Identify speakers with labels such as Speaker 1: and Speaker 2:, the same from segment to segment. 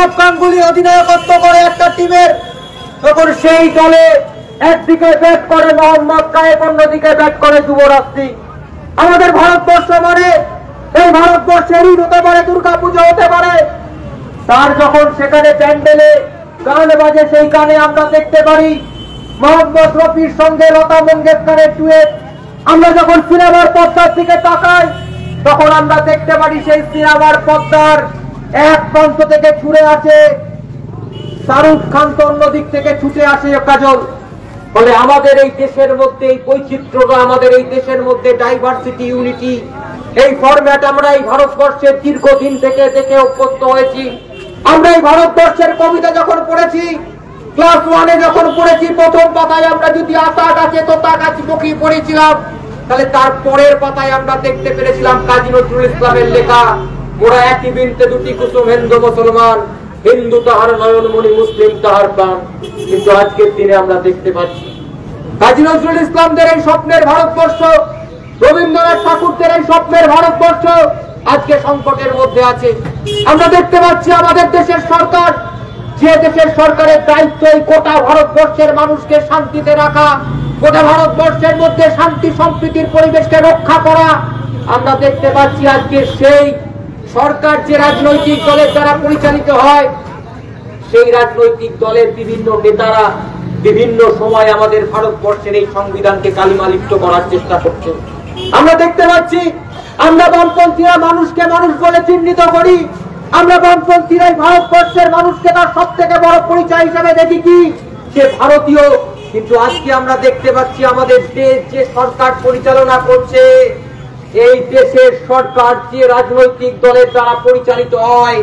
Speaker 1: সৌরভ গাঙ্গুলি অধিনায়কত্ব করে একটা টিমের, তখন সেই দলে একদিকে ব্যাট করে মোহাম্মদ কায়েব, অন্যদিকে ব্যাট করে যুবরাজ সিং। আমাদের ভারতবর্ষ মানে এই ভারতবর্ষের ঈদ হতে পারে, দুর্গাপুজো হতে পারে, তার যখন সেখানে প্যান্ডেলে গান বাজে সেই গানে আমরা দেখতে পারি মোহাম্মদ রফির সঙ্গে লতা মঙ্গেশকরের ডুয়েট। আমরা যখন সিনেমার পর্দার দিকে তাকাই তখন আমরা দেখতে পারি সেই সিনেমার পর্দার এক প্রান্ত থেকে ছুড়ে আসে শাহরুখ খান, তো অন্য দিক থেকে ছুটে আসে কাজল। ফলে আমাদের এই দেশের মধ্যে এই বৈচিত্র্যটা, আমাদের এই দেশের মধ্যে ডাইভার্সিটি, ইউনিটি, এই ফরম্যাট আমরা এই ভারতবর্ষের দীর্ঘদিন থেকে দেখে অভ্যস্ত হয়েছি। আমরা এই ভারতবর্ষের কবিতা যখন পড়েছি, ক্লাস 1-এ যখন পড়েছি, প্রথম পাতায় আমরা যদি আতা গাছে তোতা গাছি পক্ষী পড়েছিলাম, তাহলে তার পরের পাতায় আমরা দেখতে পেরেছিলাম কাজী নজরুল ইসলামের লেখা, মোরা একই বৃন্তে দুটি কুসুম হিন্দু মুসলমান, হিন্দু তাহার নয়নমণি, মুসলিম তাহার প্রাণ। কিন্তু আজকের দিনে আমরা দেখতে পাচ্ছি কাজী নজরুল ইসলামদের এই স্বপ্নের ভারতবর্ষ, রবীন্দ্রনাথ ঠাকুরদের এই স্বপ্নের ভারতবর্ষ আজকে সংকটের মধ্যে আছে। আমরা দেখতে পাচ্ছি আমাদের দেশের সরকার, যে দেশের সরকারের দায়িত্ব এই গোটা ভারতবর্ষের মানুষকে শান্তিতে রাখা, গোটা ভারতবর্ষের মধ্যে শান্তি সম্প্রীতির পরিবেশকে রক্ষা করা, আমরা দেখতে পাচ্ছি আজকে সেই সরকার যে রাজনৈতিক দলের দ্বারা পরিচালিত হয়, সেই রাজনৈতিক দলের বিভিন্ন নেতারা বিভিন্ন সময় আমাদের ভারতবর্ষের এই সংবিধানকে কালিমালিপ্ত করার চেষ্টা করছে। আমরা দেখতে পাচ্ছি, আমরা বামপন্থীরা মানুষকে মানুষ বলে চিহ্নিত করি, আমরা বামপন্থীরাই ভারতবর্ষের মানুষকে তার সব থেকে বড় পরিচয় হিসেবে দেখি কি সে ভারতীয়। কিন্তু আজকে আমরা দেখতে পাচ্ছি আমাদের দেশ যে সরকার পরিচালনা করছে, এই দেশের সরকার যে রাজনৈতিক দলের দ্বারা পরিচালিত হয়,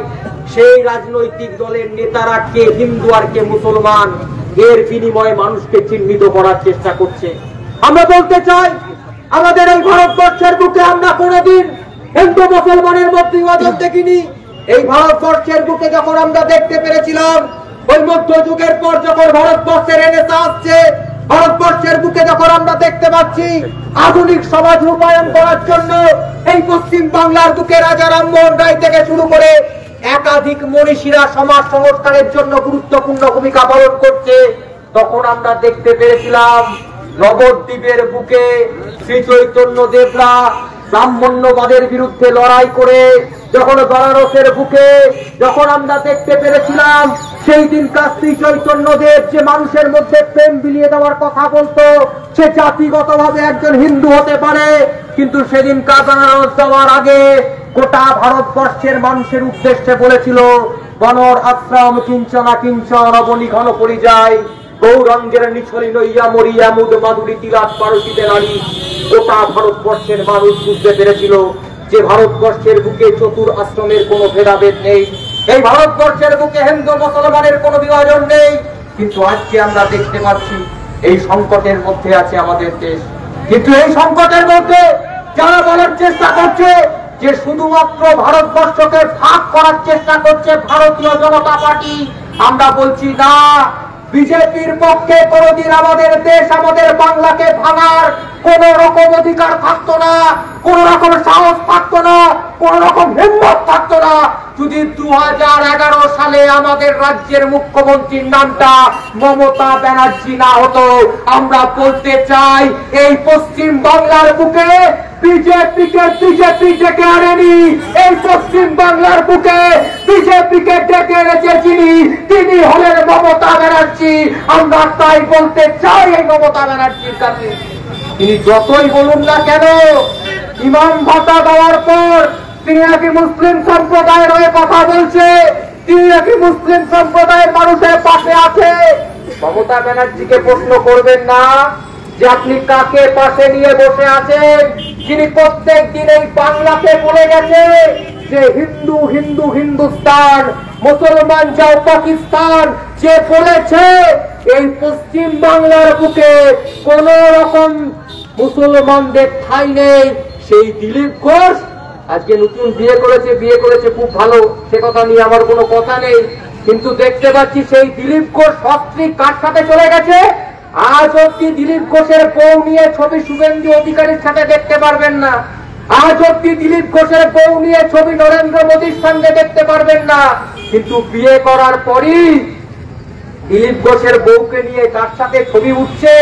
Speaker 1: সেই রাজনৈতিক দলের নেতারা কে হিন্দু আর কে মুসলমান, এর বিনিময়ে মানুষকে চিহ্নিত করার চেষ্টা করছে। আমরা বলতে চাই, আমাদের এই ভারতবর্ষের বুকে আমরা কোনোদিন হিন্দু মুসলমানের মধ্যে বিভাজন দেখিনি। এই ভারতবর্ষের বুকে যখন আমরা দেখতে পেরেছিলাম, ওই মধ্যযুগের পর যখন ভারতবর্ষের রেনেসাঁ আসছে, ভারতবর্ষের বুকে যখন আমরা দেখতে পাচ্ছি আধুনিক সমাজ রূপায়ণ করার জন্য এই পশ্চিম বাংলার বুকে রাজা রামমোহন রায় থেকে শুরু করে একাধিক মনীষীরা সমাজ সংস্কারের জন্য গুরুত্বপূর্ণ ভূমিকা পালন করছে, তখন আমরা দেখতে পেরেছিলাম নবদ্বীপের বুকে শ্রী চৈতন্য দেবরা ব্রাহ্মণ্যবাদের বিরুদ্ধে লড়াই করে, যখন বেনারসের বুকে যখন আমরা দেখতে পেরেছিলাম সেই দিনকার শ্রী চৈতন্য দেব যে মানুষের মধ্যে প্রেম বিলিয়ে দেওয়ার কথা বলতো, সে জাতিগতভাবে একজন হিন্দু হতে পারে, কিন্তু সেদিনকার বেনারস যাওয়ার আগে গোটা ভারতবর্ষের মানুষের উদ্দেশ্যে বলেছিল, বনর আশ্রম কিঞ্চনা কিঞ্চন অবনি ঘন পরিযায়, গৌরঙ্গের নিছলি লইয়া মরিয়া মুদ মাধুরী তিলাস পারসিতে নারী। গোটা ভারতবর্ষের মানুষ বুঝতে পেরেছিল যে ভারতবর্ষের বুকে চতুর আশ্রমের কোন ভেদাভেদ নেই, এই ভারতবর্ষের বুকে হিন্দু মুসলমানের কোন বিভাজন নেই। কিন্তু আজকে আমরা দেখতে পাচ্ছি এই সংকটের মধ্যে আছে আমাদের দেশ। কিন্তু এই সংকটের মধ্যে যারা বলার চেষ্টা করছে যে শুধুমাত্র ভারতবর্ষকে ভাগ করার চেষ্টা করছে ভারতীয় জনতা পার্টি, আমরা বলছি না, বিজেপির পক্ষে কোনদিন আমাদের দেশ, আমাদের বাংলাকে ভাঙার কোন রকম অধিকার থাকতো না, কোন রকম সাহস থাকতো না, কোন রকম হিম্মত থাকতো না, যদি 2011 সালে আমাদের রাজ্যের মুখ্যমন্ত্রীর নামটা মমতা ব্যানার্জি না হতো। আমরা বলতে চাই, এই পশ্চিম বাংলার বুকে বিজেপি ডেকে আনেনি, এই পশ্চিম বাংলার বুকে বিজেপিকে ডেকে এনেছে তিনি হলেন মমতা ব্যানার্জি। আমরা তাই বলতে চাই এই মমতা ব্যানার্জির কাছে, তিনি যতই বলুন না কেন, ইমাম ভাতা দেওয়ার পর তিনি নাকি মুসলিম সম্প্রদায়ের হয়ে কথা বলছে, তিনি নাকি মুসলিম সম্প্রদায়ের মানুষের পাশে আছে। মমতা ব্যানার্জিকে প্রশ্ন করবেন না যে আপনি কাকে পাশে নিয়ে বসে আছেন, যিনি প্রত্যেক দিন এই বাংলাকে বলে গেছে যে হিন্দু হিন্দু হিন্দুস্তান, মুসলমান যাও পাকিস্তান, যে বলেছে এই পশ্চিম বাংলার বুকে কোন রকম মুসলমানদের ঠাঁই নেই, সেই দিলীপ ঘোষ আজকে নতুন বিয়ে করেছে খুব ভালো, সে কথা নিয়ে আমার কোনো কথা নেই। কিন্তু দেখতে পাচ্ছি সেই দিলীপ ঘোষ সস্ত্রী কার সাথে চলে গেছে, আজ অব্দি দিলীপ ঘোষের বউ নিয়ে ছবি শুভেন্দু অধিকারীর সাথে দেখতে পারবেন না, আজ অব্দি দিলীপ ঘোষের বউ নিয়ে ছবি নরেন্দ্র মোদীর সঙ্গে দেখতে পারবেন না। কিন্তু বিয়ে করার পরই দিলীপ ঘোষের বউকে নিয়ে তার সাথে ছবি উঠছে,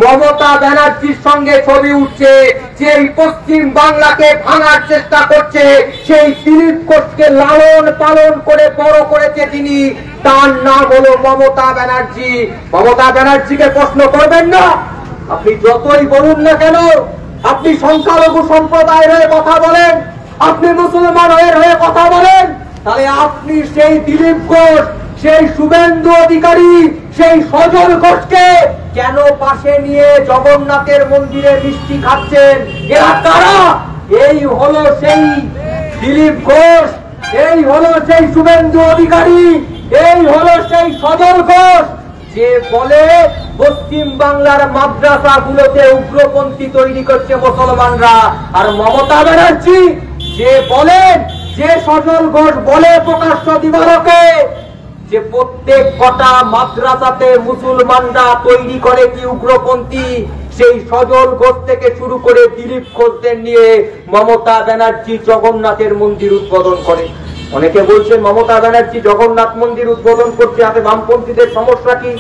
Speaker 1: মমতা ব্যানার্জির সঙ্গে ছবি উঠছে। যে পশ্চিম বাংলাকে ভাঙার চেষ্টা করছে, সেই দিলীপ ঘোষকে লালন পালন করে বড় করেছে তিনি, তার নাম হলো মমতা ব্যানার্জি। মমতা ব্যানার্জিকে প্রশ্ন করবেন না, আপনি যতই বলুন না কেন, আপনি সংখ্যালঘু সম্প্রদায়ের হয়ে কথা বলেন, আপনি মুসলমান হয়ে কথা বলেন, তাহলে আপনি সেই দিলীপ ঘোষ, সেই শুভেন্দু অধিকারী, সেই সজল ঘোষকে কেন পাশে নিয়ে জগন্নাথের মন্দিরে মিষ্টি খাচ্ছেন? এরা কারা? এই হলো সেই দিলীপ ঘোষ, এই হলো সেই শুভেন্দু অধিকারী, এই হলো সেই সজল ঘোষ, যে বলে পশ্চিম বাংলার মাদ্রাসা গুলোতে উগ্রপন্থী তৈরি করছে মুসলমানরা। আর মমতা ব্যানার্জি যে বলেন, যে সজল ঘোষ বলে প্রকাশ্য দিবালোকে যে প্রত্যেক কটা মাদ্রাসাতে মুসলমানরা তৈরি করে কি উগ্রপন্থী, সেই সজল ঘোষ থেকে শুরু করে দিলীপ ঘোষদের নিয়ে মমতা ব্যানার্জি জগন্নাথের মন্দির উদ্বোধন করে। অনেকে বলছেন মমতা ব্যানার্জি জগন্নাথ মন্দির উদ্বোধন করছে, হাতে বামপন্থীদের সমস্যা কি?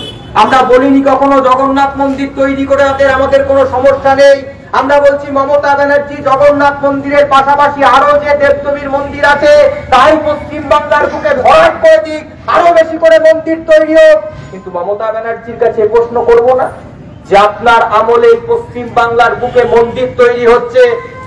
Speaker 1: আমরা বলিনি কখনো জগন্নাথ মন্দির তৈরি করে আমাদের কোনো সমস্যা নেই। আমরা বলছি মমতা ব্যানার্জি জগন্নাথ মন্দিরের পাশাপাশি আরো যে দেবদেবীর মন্দির আছে তাই পশ্চিম বাংলার বুকে ভরাট করে দিক, আরো বেশি করে মন্দির তৈরি হোক। কিন্তু মমতা ব্যানার্জির কাছে প্রশ্ন করব না যে আপনার আমলে পশ্চিম বাংলার বুকে মন্দির তৈরি হচ্ছে।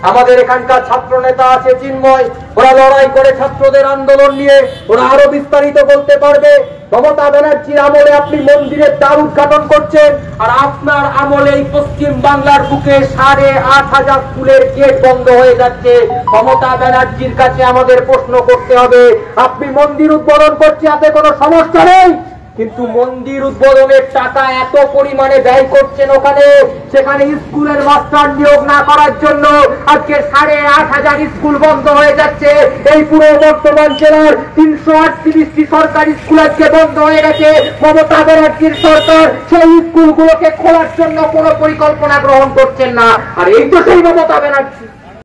Speaker 1: আমাদের এখানকার ছাত্র নেতা আছে চিন্ময়, ওরা লড়াই করে ছাত্রদের আন্দোলন নিয়ে, ওরা আরো বিস্তারিত বলতে পারবে। মমতা ব্যানার্জির আমলে আপনি মন্দিরের দ্বার উদ্ঘাটন করছেন, আর আপনার আমলে পশ্চিম বাংলার বুকে 8,500 স্কুলের গেট বন্ধ হয়ে যাচ্ছে। মমতা ব্যানার্জির কাছে আমাদের প্রশ্ন করতে হবে, আপনি মন্দির উদ্বোধন করছেন, তাতে কোনো সমস্যা নেই, কিন্তু মন্দির উদ্বোধনের টাকা এত পরিমাণে ব্যয় করছেন ওখানে, সেখানে স্কুলের মাস্টার নিয়োগ না করার জন্য আজকে 8,500 স্কুল বন্ধ হয়ে যাচ্ছে। এই পুরো বর্তমান জেলার 338টি সরকারি স্কুল আজকে বন্ধ হয়ে গেছে। মমতা ব্যানার্জির সরকার সেই স্কুলগুলোকে খোলার জন্য কোনো পরিকল্পনা গ্রহণ করছেন না। আর এই তো সেই মমতা ব্যানার্জি।